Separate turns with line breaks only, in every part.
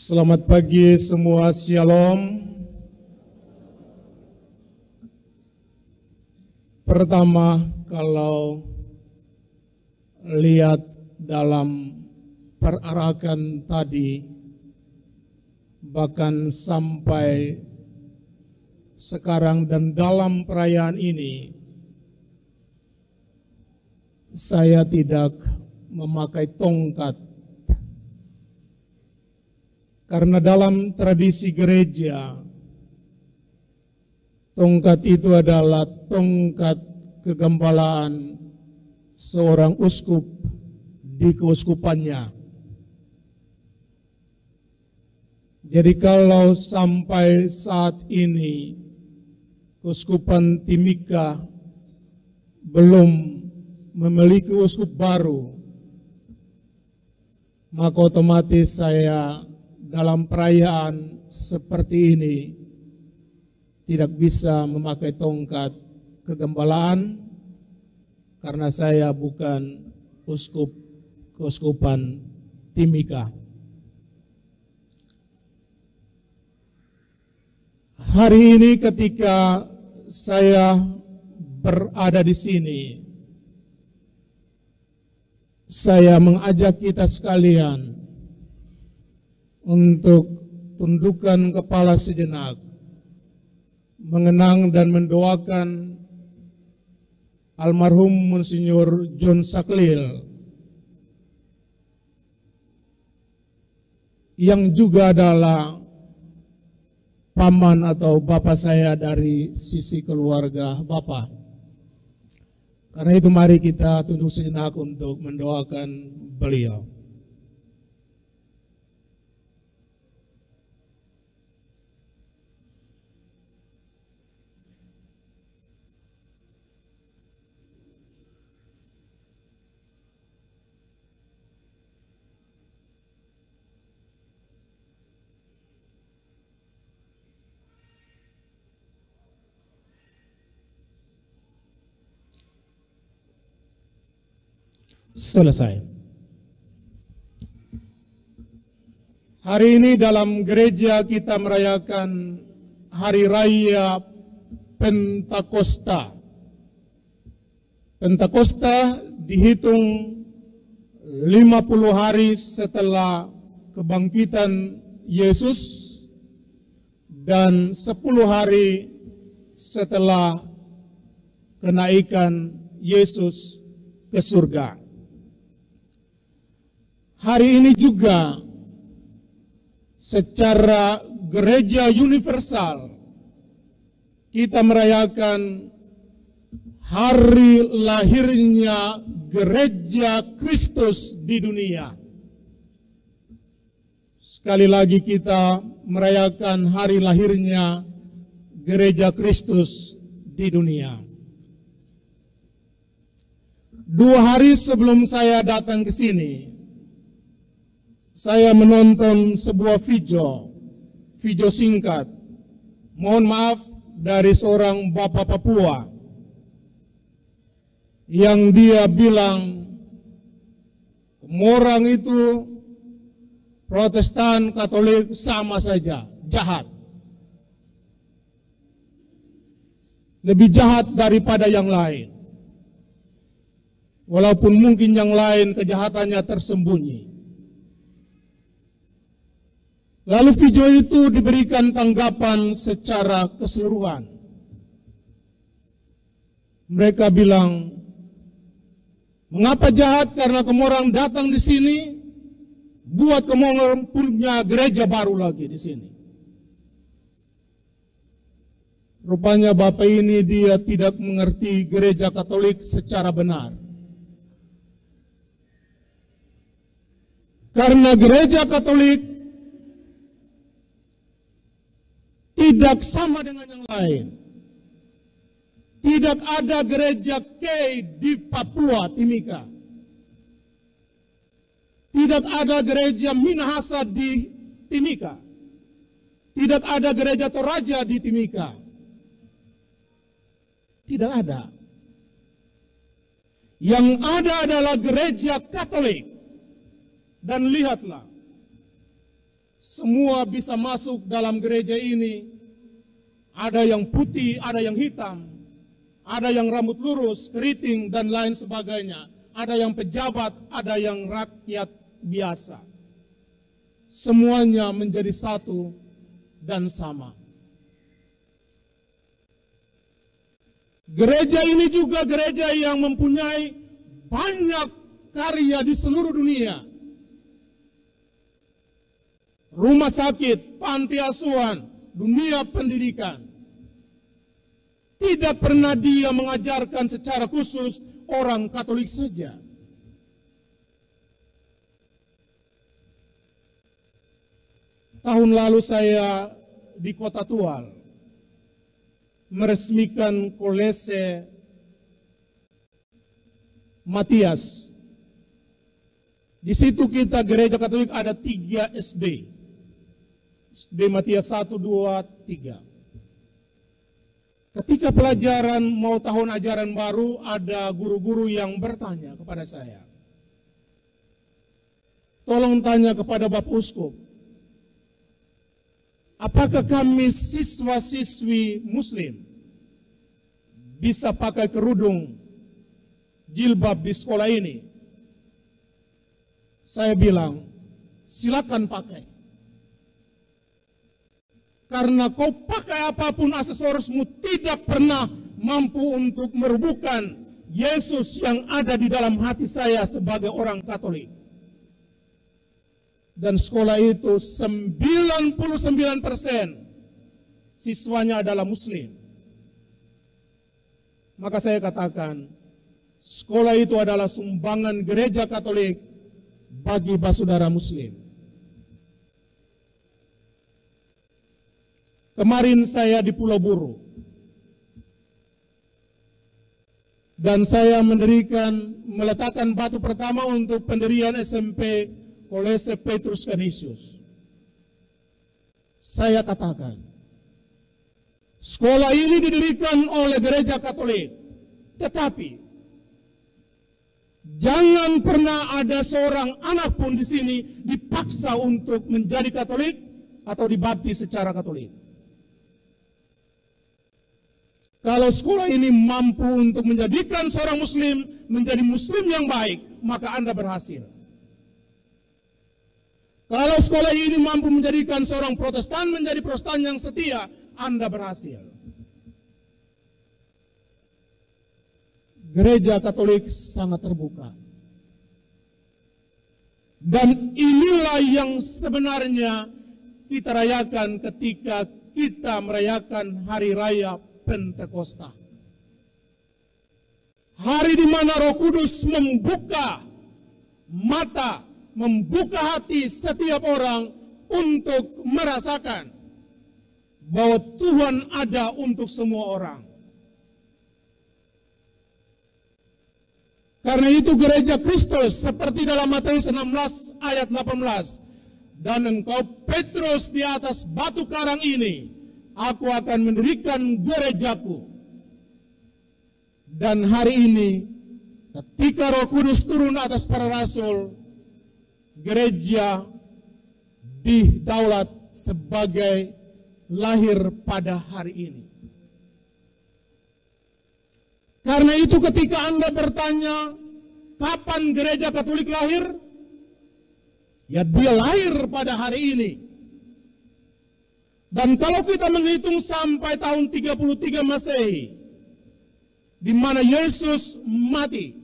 Selamat pagi semua, Shalom. Pertama, kalau lihat dalam perarakan tadi, bahkan sampai sekarang dan dalam perayaan ini, saya tidak memakai tongkat. Karena dalam tradisi gereja, tongkat itu adalah tongkat kegembalaan seorang uskup di keuskupannya. Jadi kalau sampai saat ini Keuskupan Timika belum memiliki uskup baru, maka otomatis saya dalam perayaan seperti ini tidak bisa memakai tongkat kegembalaan karena saya bukan uskup Keuskupan Timika. Hari ini ketika saya berada di sini, saya mengajak kita sekalian untuk tundukkan kepala sejenak, mengenang dan mendoakan almarhum Monsinyur John Saklil, yang juga adalah paman atau bapak saya dari sisi keluarga bapak. Karena itu mari kita tunduk sejenak untuk mendoakan beliau. Selesai. Hari ini dalam gereja kita merayakan Hari Raya Pentakosta. Pentakosta dihitung 50 hari setelah kebangkitan Yesus dan 10 hari setelah kenaikan Yesus ke surga. Hari ini juga secara gereja universal kita merayakan hari lahirnya gereja Kristus di dunia. Sekali lagi kita merayakan hari lahirnya gereja Kristus di dunia. 2 hari sebelum saya datang ke sini, saya menonton sebuah video singkat, mohon maaf, dari seorang bapak Papua, yang dia bilang, orang itu Protestan, Katolik sama saja, jahat. Lebih jahat daripada yang lain. Walaupun mungkin yang lain kejahatannya tersembunyi. Lalu video itu diberikan tanggapan secara keseluruhan. Mereka bilang, mengapa jahat? Karena kamu orang datang di sini, buat kamu orang punya gereja baru lagi di sini. Rupanya bapak ini dia tidak mengerti gereja Katolik secara benar. Karena gereja Katolik tidak sama dengan yang lain. Tidak ada gereja Kei di Papua Timika. Tidak ada gereja Minahasa di Timika. Tidak ada gereja Toraja di Timika. Tidak ada. Yang ada adalah gereja Katolik. Dan lihatlah, semua bisa masuk dalam gereja ini. Ada yang putih, ada yang hitam, ada yang rambut lurus, keriting, dan lain sebagainya. Ada yang pejabat, ada yang rakyat biasa. Semuanya menjadi satu dan sama. Gereja ini juga gereja yang mempunyai banyak karya di seluruh dunia. Rumah sakit, panti asuhan, dunia pendidikan. Tidak pernah dia mengajarkan secara khusus orang Katolik saja. Tahun lalu saya di Kota Tual meresmikan Kolese Matias. Di situ kita gereja Katolik ada 3 SD. SD Matias 1, 2, 3. Ketika pelajaran mau tahun ajaran baru, ada guru-guru yang bertanya kepada saya. Tolong tanya kepada Bapak Uskup, apakah kami siswa-siswi Muslim bisa pakai kerudung jilbab di sekolah ini? Saya bilang, silakan pakai. Karena kau pakai apapun aksesorismu tidak pernah mampu untuk merubuhkan Yesus yang ada di dalam hati saya sebagai orang Katolik. Dan sekolah itu 99% siswanya adalah Muslim. Maka saya katakan, sekolah itu adalah sumbangan gereja Katolik bagi saudara Muslim. Kemarin saya di Pulau Buru. Dan saya meletakkan batu pertama untuk pendirian SMP Kolese Petrus Canisius. Saya katakan, sekolah ini didirikan oleh gereja Katolik. Tetapi, jangan pernah ada seorang anak pun di sini dipaksa untuk menjadi Katolik atau dibaptis secara Katolik. Kalau sekolah ini mampu untuk menjadikan seorang Muslim menjadi Muslim yang baik, maka Anda berhasil. Kalau sekolah ini mampu menjadikan seorang Protestan menjadi Protestan yang setia, Anda berhasil. Gereja Katolik sangat terbuka. Dan inilah yang sebenarnya kita rayakan ketika kita merayakan Hari Raya Pentakosta. Hari di mana Roh Kudus membuka mata, membuka hati setiap orang untuk merasakan bahwa Tuhan ada untuk semua orang. Karena itu gereja Kristus seperti dalam Matius 16 ayat 18. Dan engkau Petrus di atas batu karang ini, aku akan mendirikan gerejaku. Dan hari ini, ketika Roh Kudus turun atas para rasul, gereja didaulat sebagai lahir pada hari ini. Karena itu ketika Anda bertanya, kapan gereja Katolik lahir? Ya, dia lahir pada hari ini. Dan kalau kita menghitung sampai tahun 33 Masehi, di mana Yesus mati,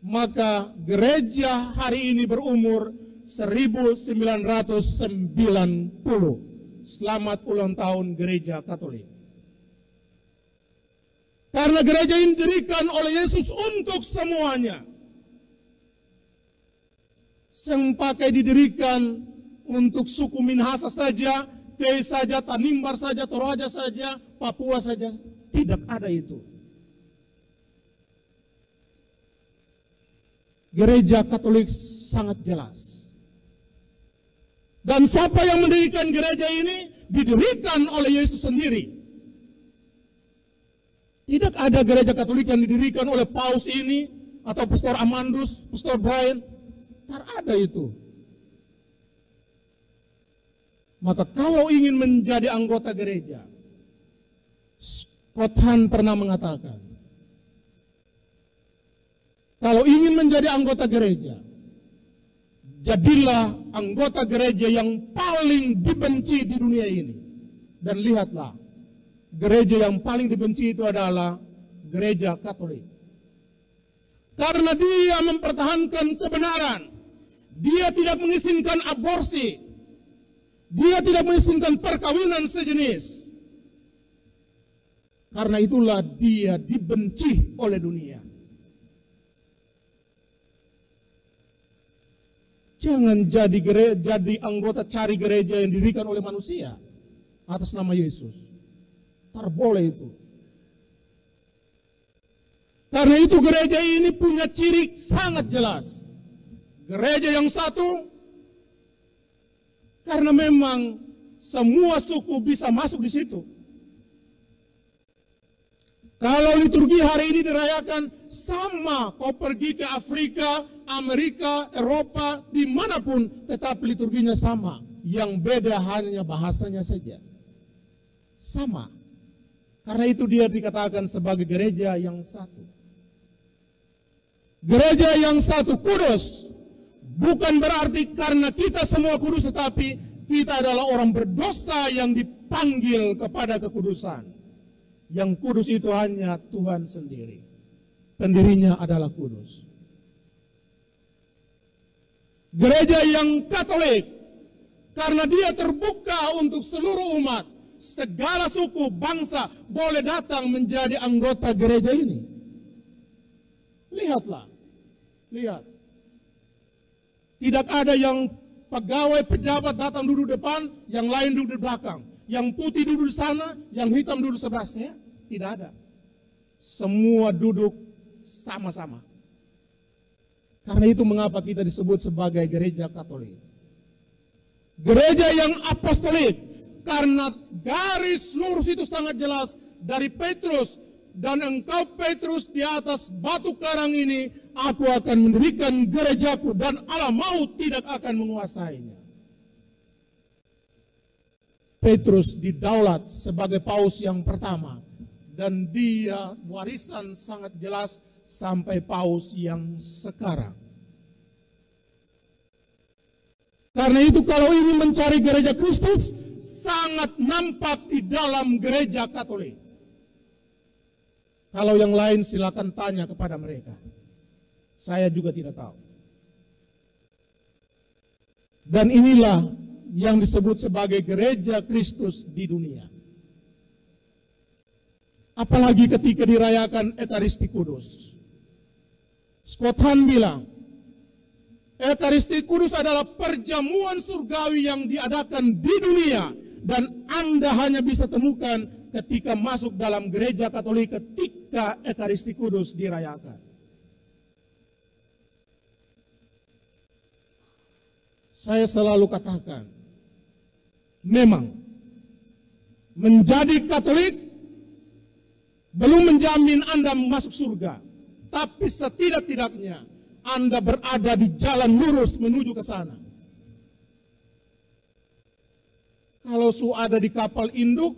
maka gereja hari ini berumur 1990. Selamat ulang tahun gereja Katolik. Karena gereja ini didirikan oleh Yesus untuk semuanya. Sempakai didirikan untuk suku Minahasa saja, Tei saja, Tanimbar saja, Toraja saja, Papua saja, tidak ada itu. Gereja Katolik sangat jelas. Dan siapa yang mendirikan gereja ini? Didirikan oleh Yesus sendiri. Tidak ada gereja Katolik yang didirikan oleh Paus ini, atau Pastor Amandus, Pastor Brian. Tak ada itu. Maka kalau ingin menjadi anggota gereja, Scott Hahn pernah mengatakan, kalau ingin menjadi anggota gereja, jadilah anggota gereja yang paling dibenci di dunia ini. Dan lihatlah, gereja yang paling dibenci itu adalah gereja Katolik. Karena dia mempertahankan kebenaran, dia tidak mengizinkan aborsi, dia tidak mengizinkan perkawinan sejenis. Karena itulah dia dibenci oleh dunia. Jangan jadi anggota cari gereja yang didirikan oleh manusia atas nama Yesus. Tak boleh itu. Karena itu gereja ini punya ciri sangat jelas. Gereja yang satu, karena memang semua suku bisa masuk di situ. Kalau liturgi hari ini dirayakan sama, kau pergi ke Afrika, Amerika, Eropa, dimanapun, tetap liturginya sama. Yang beda hanya bahasanya saja. Sama. Karena itu dia dikatakan sebagai gereja yang satu. Gereja yang satu kudus. Bukan berarti karena kita semua kudus, tetapi kita adalah orang berdosa yang dipanggil kepada kekudusan. Yang kudus itu hanya Tuhan sendiri. Pendirinya adalah kudus. Gereja yang Katolik, karena dia terbuka untuk seluruh umat, segala suku, bangsa boleh datang menjadi anggota gereja ini. Lihatlah, lihat. Tidak ada yang pegawai pejabat datang duduk depan, yang lain duduk di belakang. Yang putih duduk di sana, yang hitam duduk sebelahnya. Tidak ada. Semua duduk sama-sama. Karena itu mengapa kita disebut sebagai gereja Katolik. Gereja yang apostolik. Karena garis lurus itu sangat jelas dari Petrus. Dan engkau Petrus di atas batu karang ini, aku akan mendirikan gerejaku dan Allah maut tidak akan menguasainya. Petrus didaulat sebagai paus yang pertama. Dan dia warisan sangat jelas sampai paus yang sekarang. Karena itu kalau ingin mencari gereja Kristus, sangat nampak di dalam gereja Katolik. Kalau yang lain silakan tanya kepada mereka. Saya juga tidak tahu. Dan inilah yang disebut sebagai gereja Kristus di dunia. Apalagi ketika dirayakan Ekaristi Kudus. Scott Hahn bilang, Ekaristi Kudus adalah perjamuan surgawi yang diadakan di dunia. Dan Anda hanya bisa temukan ketika masuk dalam gereja Katolik ketika Ekaristi Kudus dirayakan. Saya selalu katakan, memang menjadi Katolik belum menjamin Anda masuk surga, tapi setidak-tidaknya Anda berada di jalan lurus menuju ke sana. Kalau ada di kapal induk,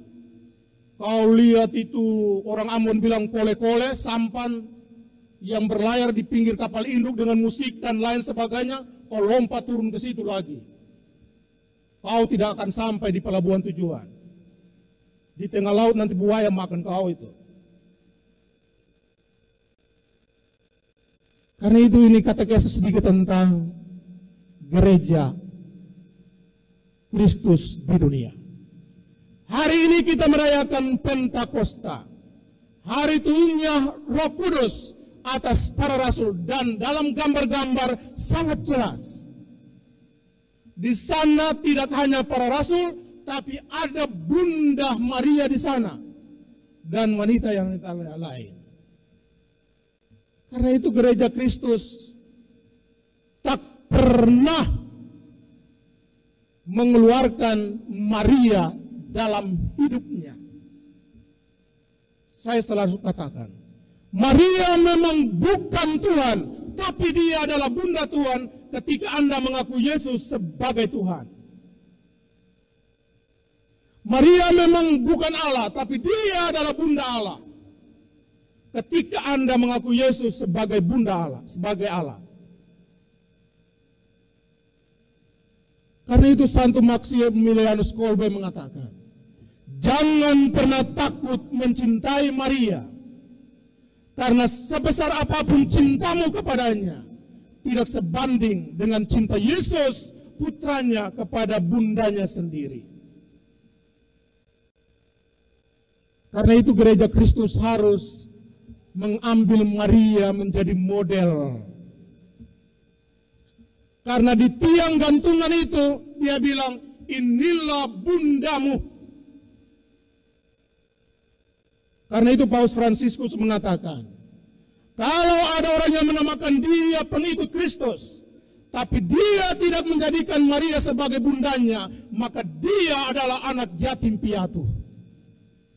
kau lihat itu orang Ambon bilang kole-kole, sampan yang berlayar di pinggir kapal induk dengan musik dan lain sebagainya, kau lompat turun ke situ lagi. Kau tidak akan sampai di pelabuhan tujuan. Di tengah laut nanti buaya makan kau itu. Karena itu ini katekes sedikit tentang gereja Kristus di dunia. Hari ini kita merayakan Pentakosta. Hari turunnya Roh Kudus atas para rasul dan dalam gambar-gambar sangat jelas. Di sana tidak hanya para rasul, tapi ada Bunda Maria di sana dan wanita yang lain. Karena itu gereja Kristus tak pernah mengeluarkan Maria dalam hidupnya. Saya selalu katakan, Maria memang bukan Tuhan, tapi dia adalah Bunda Tuhan ketika Anda mengaku Yesus sebagai Tuhan. Maria memang bukan Allah, tapi dia adalah bunda Allah. Ketika Anda mengaku Yesus sebagai bunda Allah, sebagai Allah. Karena itu Santo Maximilianus Kolbe mengatakan, jangan pernah takut mencintai Maria, karena sebesar apapun cintamu kepadanya, tidak sebanding dengan cinta Yesus putranya kepada bundanya sendiri. Karena itu gereja Kristus harus mengambil Maria menjadi model. Karena di tiang gantungan itu dia bilang, inilah bundamu. Karena itu Paus Fransiskus mengatakan, kalau ada orang yang menamakan dia pengikut Kristus, tapi dia tidak menjadikan Maria sebagai bundanya, maka dia adalah anak yatim piatu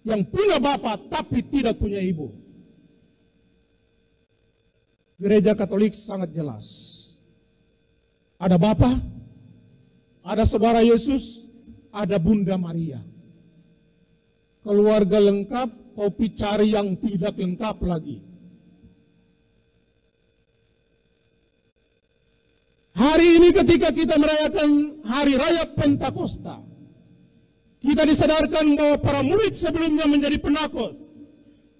yang punya bapak tapi tidak punya ibu. Gereja Katolik sangat jelas. Ada Bapa, ada Saudara Yesus, ada Bunda Maria. Keluarga lengkap, kau cari yang tidak lengkap lagi. Hari ini ketika kita merayakan Hari Raya Pentakosta, kita disadarkan bahwa para murid sebelumnya menjadi penakut.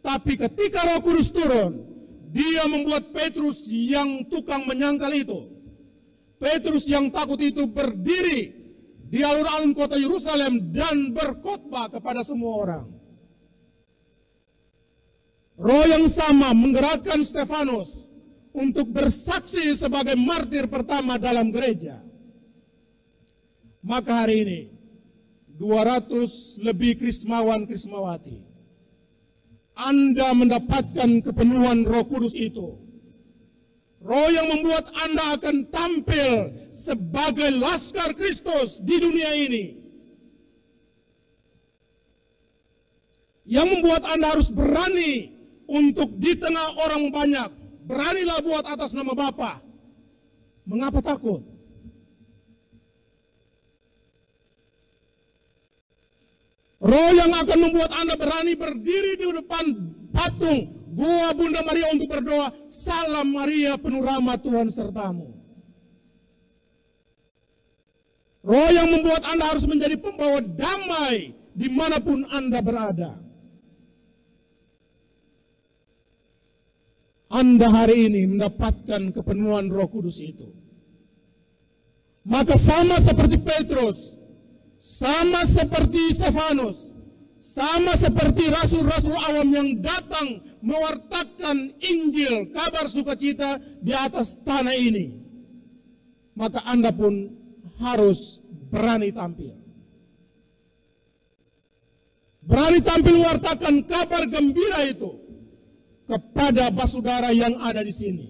Tapi ketika Roh Kudus turun, dia membuat Petrus yang tukang menyangkal itu, Petrus yang takut itu berdiri di alun-alun kota Yerusalem dan berkhotbah kepada semua orang. Roh yang sama menggerakkan Stefanus untuk bersaksi sebagai martir pertama dalam gereja. Maka hari ini 200 lebih Krismawan-Krismawati, Anda mendapatkan kepenuhan Roh Kudus itu. Roh yang membuat Anda akan tampil sebagai laskar Kristus di dunia ini. Yang membuat Anda harus berani untuk di tengah orang banyak. Beranilah buat atas nama Bapa. Mengapa takut? Roh yang akan membuat Anda berani berdiri di depan patung Gua Bunda Maria untuk berdoa, salam Maria penuh rahmat Tuhan sertamu. Roh yang membuat Anda harus menjadi pembawa damai dimanapun Anda berada. Anda hari ini mendapatkan kepenuhan Roh Kudus itu. Maka sama seperti Petrus, sama seperti Stefanus, sama seperti rasul-rasul awam yang datang mewartakan Injil, kabar sukacita di atas tanah ini, maka Anda pun harus berani tampil. Berani tampil mewartakan kabar gembira itu kepada basudara yang ada di sini.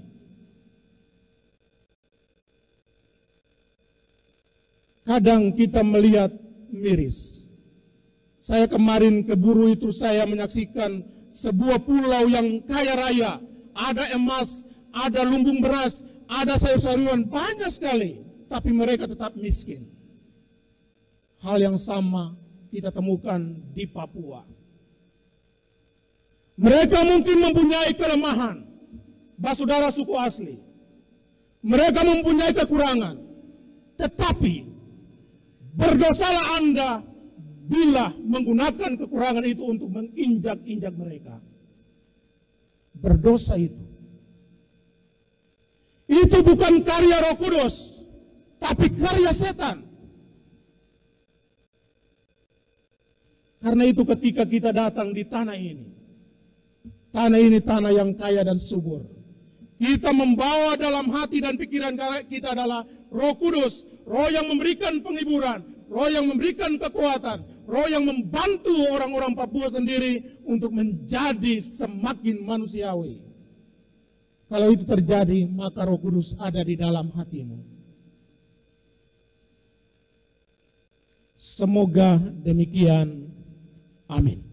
Kadang kita melihat miris. Saya kemarin ke Buru itu saya menyaksikan sebuah pulau yang kaya raya. Ada emas, ada lumbung beras, ada sayur-sayuran, banyak sekali. Tapi mereka tetap miskin. Hal yang sama kita temukan di Papua. Mereka mungkin mempunyai kelemahan, basudara suku asli. Mereka mempunyai kekurangan. Tetapi berdosalah Anda bila menggunakan kekurangan itu untuk menginjak-injak mereka. Berdosa itu. Itu bukan karya Roh Kudus, tapi karya setan. Karena itu ketika kita datang di tanah ini tanah yang kaya dan subur. Kita membawa dalam hati dan pikiran kita adalah Roh Kudus, Roh yang memberikan penghiburan, Roh yang memberikan kekuatan, Roh yang membantu orang-orang Papua sendiri untuk menjadi semakin manusiawi. Kalau itu terjadi, maka Roh Kudus ada di dalam hatimu. Semoga demikian. Amin.